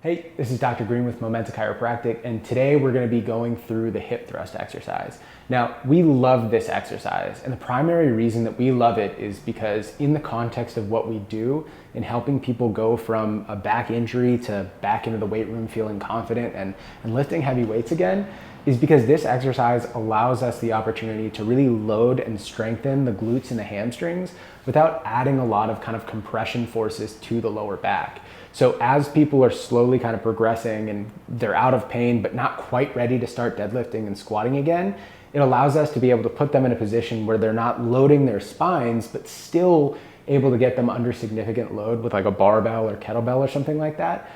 Hey, this is Dr. Green with Momenta Chiropractic, and today we're going to be going through the hip thrust exercise. Now, we love this exercise, and the primary reason that we love it is because in the context of what we do in helping people go from a back injury to back into the weight room feeling confident and lifting heavy weights again, is because this exercise allows us the opportunity to really load and strengthen the glutes and the hamstrings without adding a lot of kind of compression forces to the lower back. So as people are slowly kind of progressing and they're out of pain but not quite ready to start deadlifting and squatting again, it allows us to be able to put them in a position where they're not loading their spines but still able to get them under significant load with like a barbell or kettlebell or something like that.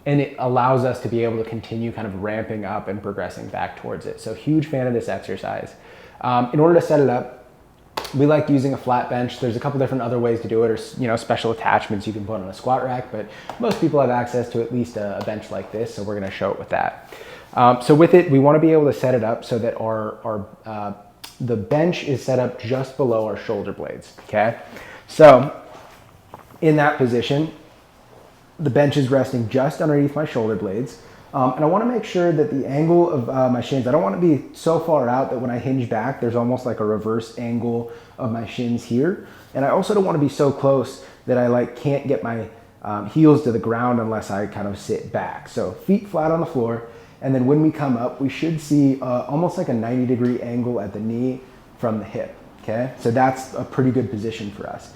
And it allows us to be able to continue kind of ramping up and progressing back towards it. So huge fan of this exercise. In order to set it up, we like using a flat bench. There's a couple different other ways to do it, or special attachments you can put on a squat rack, but most people have access to at least a bench like this, so we're gonna show it with that. So with it, we wanna be able to set it up so that the bench is set up just below our shoulder blades, okay? So in that position, the bench is resting just underneath my shoulder blades. And I want to make sure that the angle of my shins, I don't want to be so far out that when I hinge back, there's almost like a reverse angle of my shins here. And I also don't want to be so close that I can't get my heels to the ground unless I kind of sit back. So feet flat on the floor. And then when we come up, we should see almost like a 90-degree angle at the knee from the hip, okay? So that's a pretty good position for us.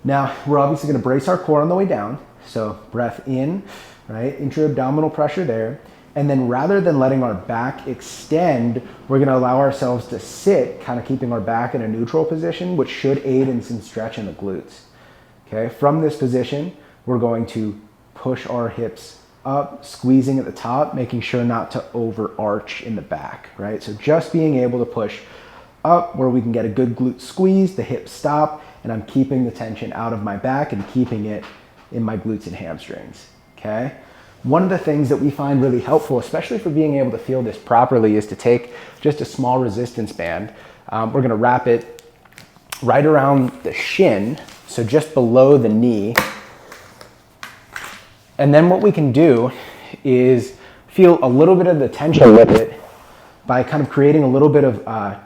Now, we're obviously going to brace our core on the way down. So breath in, right? Intra-abdominal pressure there. And then rather than letting our back extend, we're going to allow ourselves to sit, kind of keeping our back in a neutral position, which should aid in some stretch in the glutes. Okay, from this position, we're going to push our hips up, squeezing at the top, making sure not to overarch in the back, right? So just being able to push up where we can get a good glute squeeze, the hips stop, and I'm keeping the tension out of my back and keeping it in my glutes and hamstrings, okay? One of the things that we find really helpful, especially for being able to feel this properly, is to take just a small resistance band. We're gonna wrap it right around the shin, so just below the knee. And then what we can do is feel a little bit of the tension with it by kind of creating a little bit of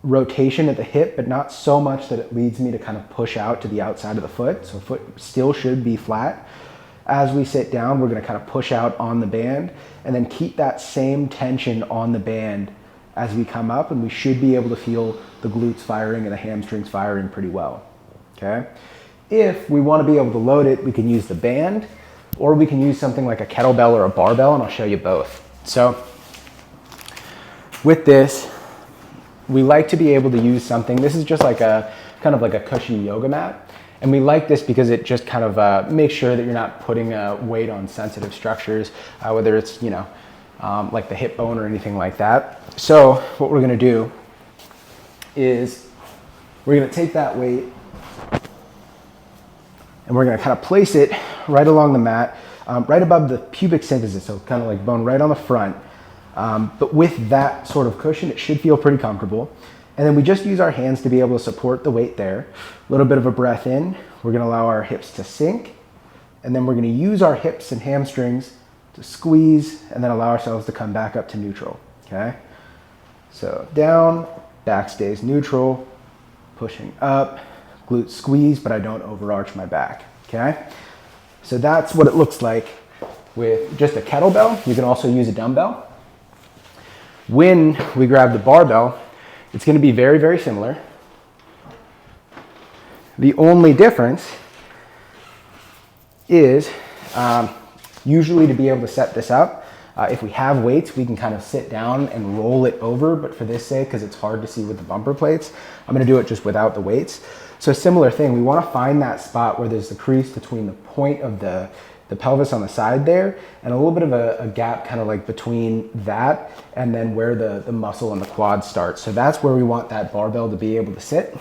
rotation at the hip, but not so much that it leads me to kind of push out to the outside of the foot. So foot still should be flat. As we sit down, we're gonna kind of push out on the band and then keep that same tension on the band as we come up, and we should be able to feel the glutes firing and the hamstrings firing pretty well, okay? If we wanna be able to load it, we can use the band, or we can use something like a kettlebell or a barbell, and I'll show you both. So with this, we like to be able to use something. This is just like a kind of like a cushy yoga mat. And we like this because it just kind of makes sure that you're not putting weight on sensitive structures, whether it's, like the hip bone or anything like that. So what we're gonna do is we're gonna take that weight and we're gonna kind of place it right along the mat, right above the pubic symphysis, so kind of like bone right on the front. But with that sort of cushion, it should feel pretty comfortable. And then we just use our hands to be able to support the weight there. A little bit of a breath in. We're gonna allow our hips to sink. And then we're gonna use our hips and hamstrings to squeeze and then allow ourselves to come back up to neutral, okay? So down, back stays neutral, pushing up, glute squeeze, but I don't overarch my back, okay? So that's what it looks like with just a kettlebell. You can also use a dumbbell. When we grab the barbell, it's going to be very, very similar. The only difference is usually to be able to set this up, if we have weights, we can kind of sit down and roll it over, but for this sake, because it's hard to see with the bumper plates, I'm going to do it just without the weights. So similar thing, we want to find that spot where there's the crease between the point of the pelvis on the side there, and a little bit of a gap kind of like between that and then where the muscle and the quad starts. So that's where we want that barbell to be able to sit.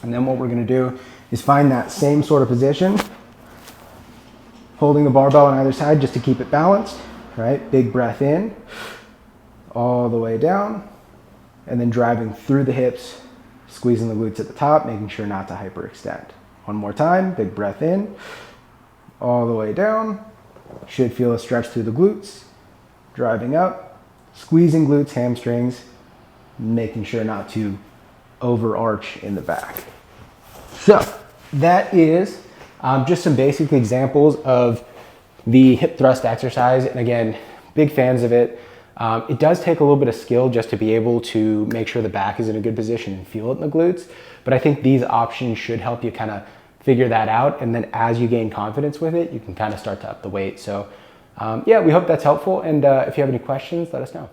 And then what we're gonna do is find that same sort of position, holding the barbell on either side just to keep it balanced, right? Big breath in, all the way down, and then driving through the hips, squeezing the glutes at the top, making sure not to hyperextend. One more time, big breath in, all the way down, Should feel a stretch through the glutes, driving up, squeezing glutes, hamstrings, making sure not to overarch in the back. So that is just some basic examples of the hip thrust exercise. And again, big fans of it. It does take a little bit of skill just to be able to make sure the back is in a good position and feel it in the glutes. But I think these options should help you kind of figure that out. And then as you gain confidence with it, you can kind of start to up the weight. So yeah, we hope that's helpful. And if you have any questions, let us know.